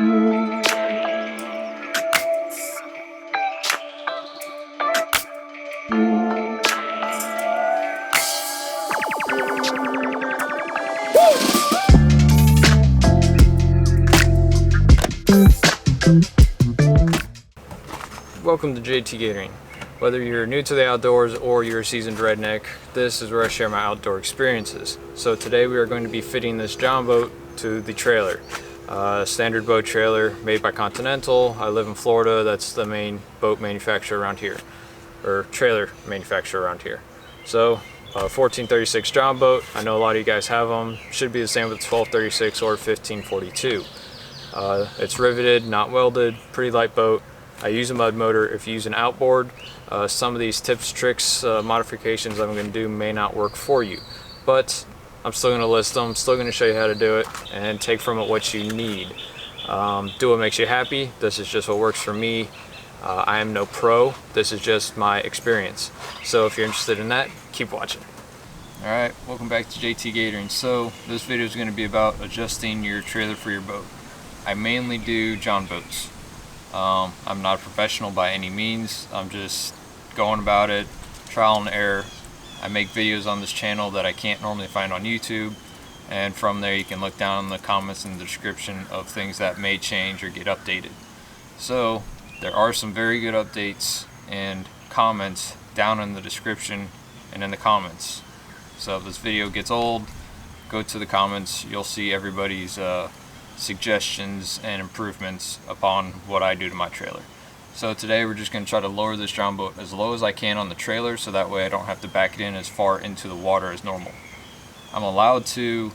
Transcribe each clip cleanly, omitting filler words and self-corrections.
Welcome to JT Catering. Whether you're new to the outdoors or you're a seasoned redneck, this is where I share my outdoor experiences. So today we are going to be fitting this John boat to the trailer. Standard boat trailer made by Continental. I live in Florida. That's the main boat manufacturer around here, or trailer manufacturer around here. So 1436 John boat. I know a lot of you guys have them. Should be the same with 1236 or 1542. It's riveted, not welded, pretty light boat. I use a mud motor. If you use an outboard, some of these tips, tricks, modifications I'm going to do may not work for you, but I'm still going to list them, still going to show you how to do it, and take from it what you need. Do what makes you happy. This is just what works for me. I am no pro. This is just my experience. So if you're interested in that, keep watching. Alright, welcome back to JT Catering. So this video is going to be about adjusting your trailer for your boat. I mainly do John boats. I'm not a professional by any means. I'm just going about it, trial and error. I make videos on this channel that I can't normally find on YouTube, and from there you can look down in the comments and the description of things that may change or get updated. So there are some very good updates and comments down in the description and in the comments. So if this video gets old, go to the comments. You'll see everybody's suggestions and improvements upon what I do to my trailer. So today we're just going to try to lower this John boat as low as I can on the trailer, so that way I don't have to back it in as far into the water as normal. I'm allowed to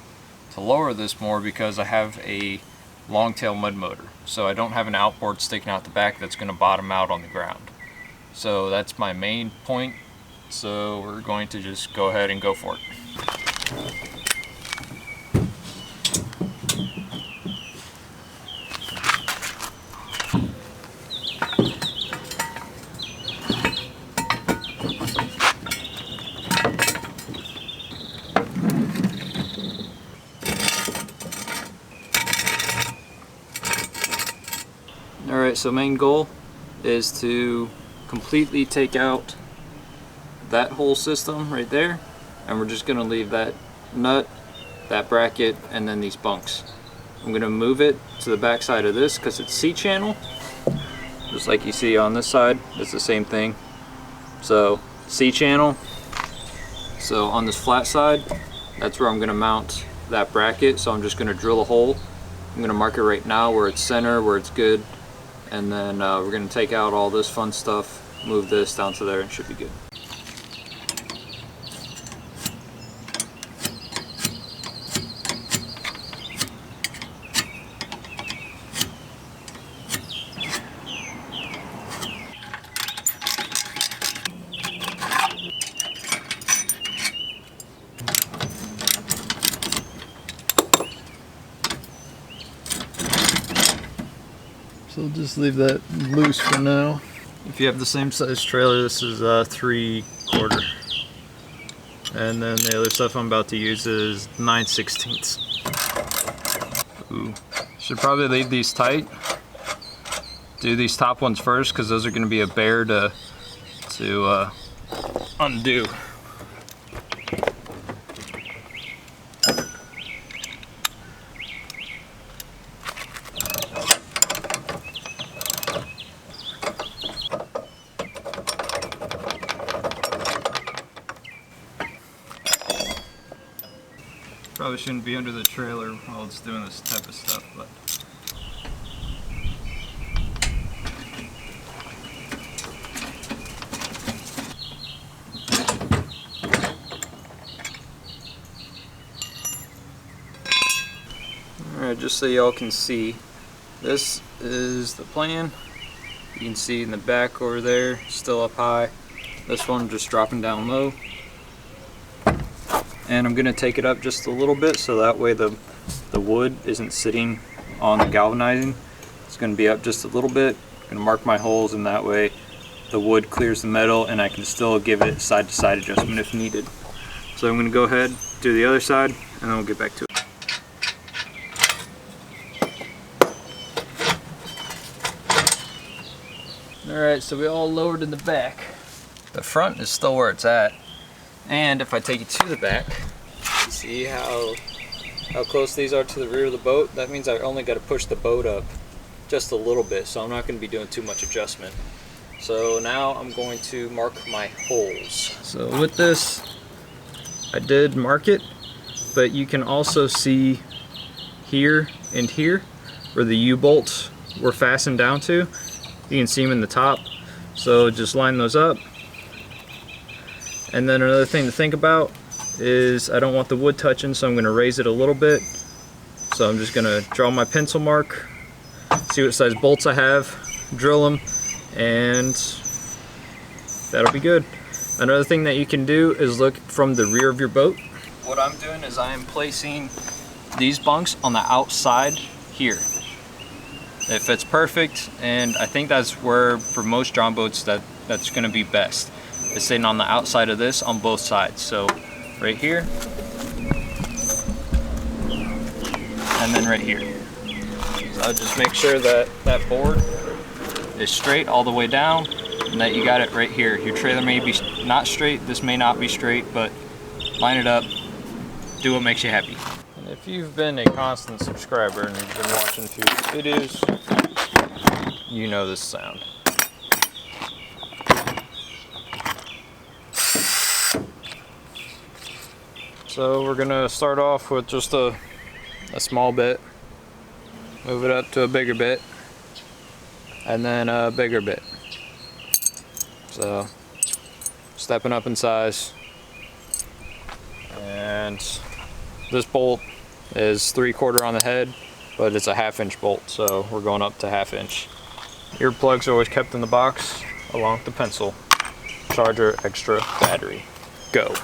lower this more because I have a long tail mud motor, so I don't have an outboard sticking out the back that's going to bottom out on the ground. So that's my main point, so we're going to just go ahead and go for it. Alright, so main goal is to completely take out that whole system right there, and we're just going to leave that nut, that bracket, and then these bunks. I'm going to move it to the back side of this because it's C-channel, just like you see on this side. It's the same thing. So C-channel. So on this flat side, that's where I'm going to mount that bracket. So I'm just going to drill a hole. I'm going to mark it right now where it's center, where it's good. And then we're going to take out all this fun stuff, move this down to there, and it should be good. So just leave that loose for now. If you have the same size trailer, this is 3/4. And then the other stuff I'm about to use is 9/16. Ooh. Should probably leave these tight. Do these top ones first because those are going to be a bear to undo. Probably shouldn't be under the trailer while it's doing this type of stuff, but alright, just so y'all can see, this is the plan. You can see in the back over there, still up high. This one just dropping down low. And I'm going to take it up just a little bit so that way the wood isn't sitting on the galvanizing. It's going to be up just a little bit. I'm going to mark my holes, and that way the wood clears the metal and I can still give it side to side adjustment if needed. So I'm going to go ahead, do the other side, and then we'll get back to it. Alright, so we all lowered in the back. The front is still where it's at. And if I take it to the back, you see how close these are to the rear of the boat? That means I only got to push the boat up just a little bit, so I'm not going to be doing too much adjustment. So now I'm going to mark my holes. So with this, I did mark it, but you can also see here and here where the U-bolts were fastened down to. You can see them in the top, so just line those up. And then another thing to think about is I don't want the wood touching, so I'm going to raise it a little bit. So I'm just going to draw my pencil mark, see what size bolts I have, drill them, and that'll be good. Another thing that you can do is look from the rear of your boat. What I'm doing is I am placing these bunks on the outside here. It fits perfect, and I think that's where, for most John boats, that's going to be best. It's sitting on the outside of this on both sides. So right here, and then right here. So I'll just make sure that that board is straight all the way down, and that you got it right here. Your trailer may be not straight, this may not be straight, but line it up, do what makes you happy. And if you've been a constant subscriber and you've been watching a few videos, you know this sound. So we're gonna start off with just a small bit, move it up to a bigger bit, and then a bigger bit. So stepping up in size. And this bolt is 3/4 on the head, but it's a 1/2 inch bolt, so we're going up to 1/2 inch. Earplugs are always kept in the box along with the pencil. Charger, extra, battery. Go.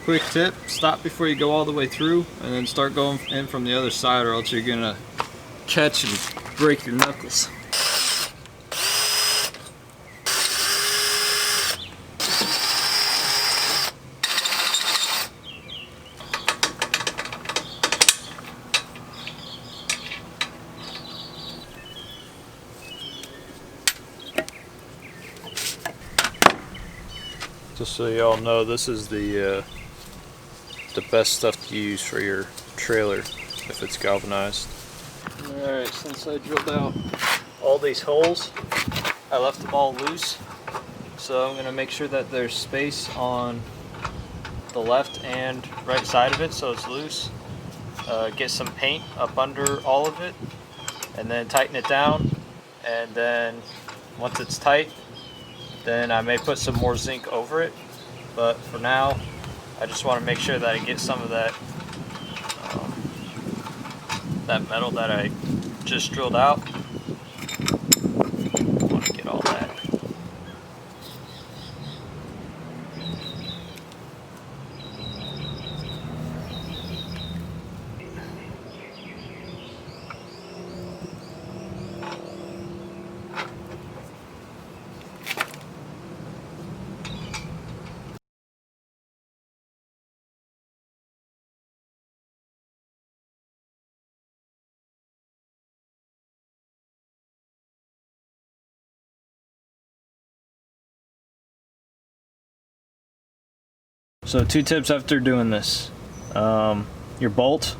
Quick tip, stop before you go all the way through and then start going in from the other side, or else you're gonna catch and break your knuckles. Just so y'all know, this is the best stuff to use for your trailer if it's galvanized. Alright, since I drilled out all these holes, I left them all loose. So I'm going to make sure that there's space on the left and right side of it so it's loose. Get some paint up under all of it, and then tighten it down. And then once it's tight, then I may put some more zinc over it. But for now, I just want to make sure that I get some of that that metal that I just drilled out. I want to get all that. So 2 tips after doing this. Your bolt,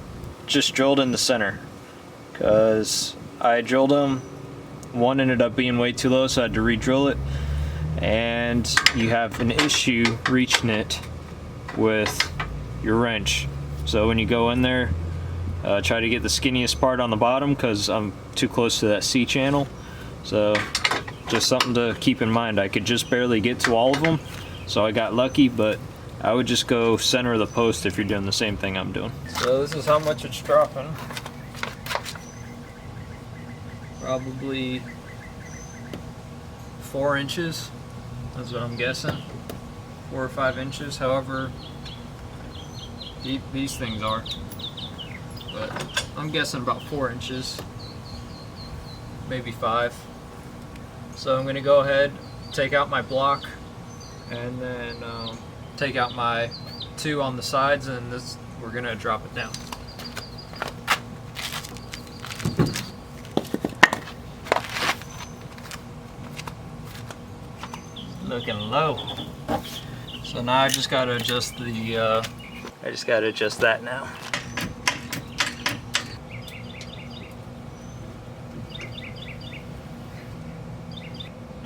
just drilled in the center, because I drilled them, one ended up being way too low, so I had to re-drill it, and you have an issue reaching it with your wrench. So when you go in there, try to get the skinniest part on the bottom, because I'm too close to that C channel. So just something to keep in mind. I could just barely get to all of them, so I got lucky, but I would just go center of the post if you're doing the same thing I'm doing. So this is how much it's dropping. Probably 4 inches, that's what I'm guessing. 4 or 5 inches, however deep these things are. But I'm guessing about 4 inches, maybe 5. So I'm gonna go ahead, take out my block, and then take out my 2 on the sides, and this, we're gonna drop it down. Looking low. So now I just gotta adjust the, I just gotta adjust that now.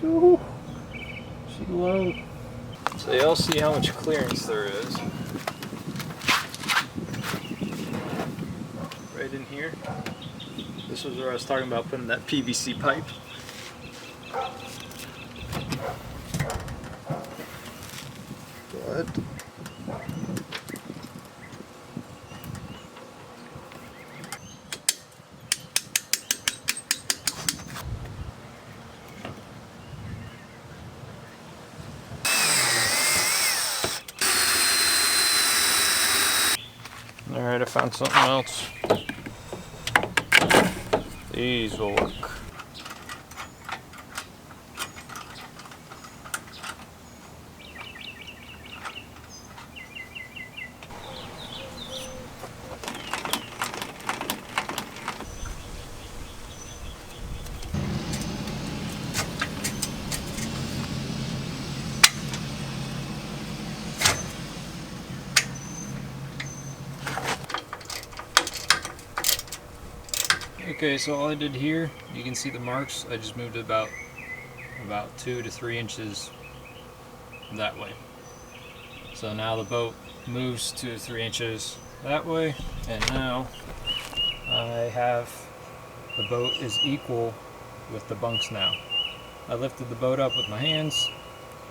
Ooh, she low. So y'all see how much clearance there is. Right in here. This was where I was talking about putting that PVC pipe. Go ahead. Alright, I found something else. These will work. Okay, so all I did here, you can see the marks. I just moved it about 2 to 3 inches that way. So now the boat moves 2 to 3 inches that way, and now I have the boat is equal with the bunks now. I lifted the boat up with my hands,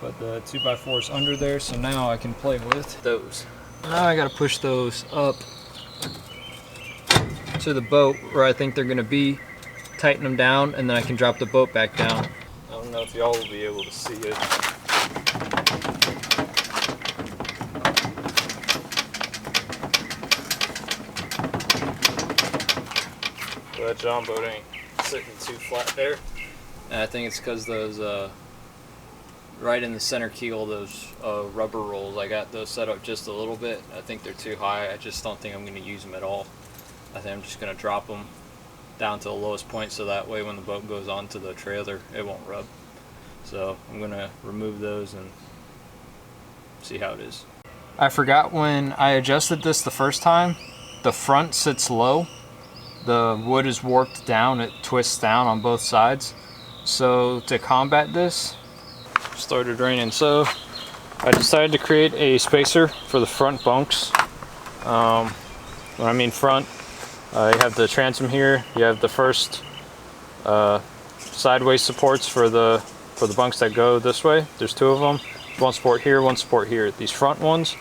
put the 2x4s under there, so now I can play with those. Now I gotta push those up to the boat where I think they're gonna be, tighten them down, and then I can drop the boat back down. I don't know if y'all will be able to see it. But that John boat ain't sitting too flat there. And I think it's because those, right in the center keel, those rubber rolls, I got those set up just a little bit. I think they're too high. I just don't think I'm gonna use them at all. I think I'm just going to drop them down to the lowest point so that way when the boat goes onto the trailer it won't rub. So I'm going to remove those and see how it is. I forgot when I adjusted this the first time, the front sits low. The wood is warped down, it twists down on both sides. So to combat this, it started raining. So I decided to create a spacer for the front bunks. When I mean front, you have the transom here. You have the first sideways supports for the bunks that go this way. There's 2 of them. One support here, one support here. These front ones,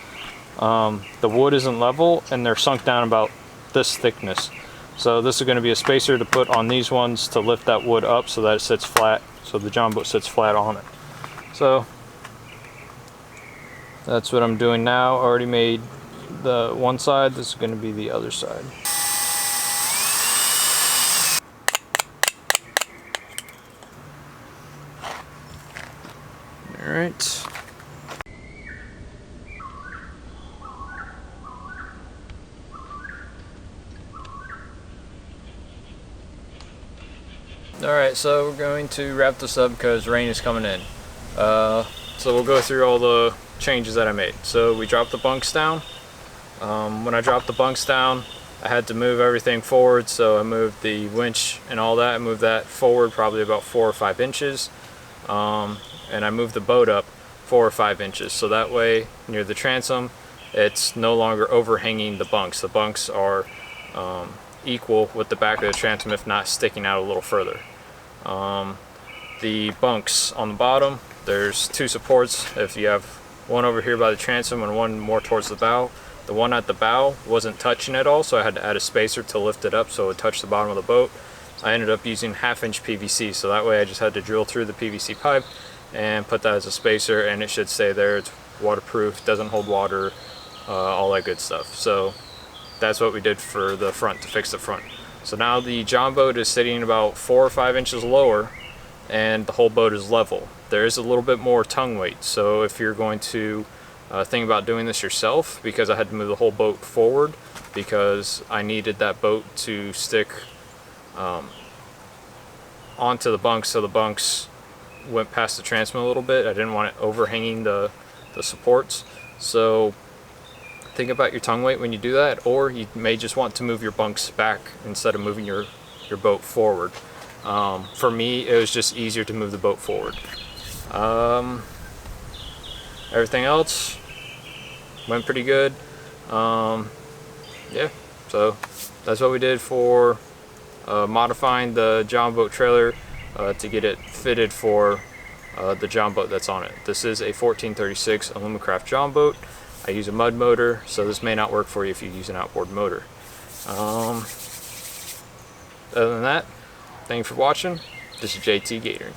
the wood isn't level and they're sunk down about this thickness. So this is going to be a spacer to put on these ones to lift that wood up so that it sits flat, so the John boat sits flat on it. So that's what I'm doing now. Already made the one side. This is going to be the other side. Alright. Alright, so we're going to wrap this up because rain is coming in. So we'll go through all the changes that I made. So we dropped the bunks down. When I dropped the bunks down, I had to move everything forward, so I moved the winch and all that. I moved that forward probably about 4 or 5 inches. And I moved the boat up 4 or 5 inches, so that way near the transom it's no longer overhanging the bunks. The bunks are equal with the back of the transom, if not sticking out a little further. The bunks on the bottom, there's 2 supports. If you have one over here by the transom and one more towards the bow, the one at the bow wasn't touching at all, so I had to add a spacer to lift it up so it would touch the bottom of the boat. I ended up using 1/2 inch PVC, so that way I just had to drill through the PVC pipe and put that as a spacer, and it should stay there. It's waterproof, doesn't hold water, all that good stuff. So that's what we did for the front, to fix the front. So now the John boat is sitting about 4 or 5 inches lower and the whole boat is level. There is a little bit more tongue weight, so if you're going to think about doing this yourself, because I had to move the whole boat forward because I needed that boat to stick onto the bunks, so the bunks went past the transom a little bit. I didn't want it overhanging the supports. So think about your tongue weight when you do that, or you may just want to move your bunks back instead of moving your boat forward. For me, it was just easier to move the boat forward. Everything else went pretty good. Yeah, so that's what we did for modifying the John boat trailer to get it fitted for the John boat that's on it. This is a 1436 Alumacraft John boat. I use a mud motor, so this may not work for you if you use an outboard motor. Other than that, thank you for watching. This is JT Gatering.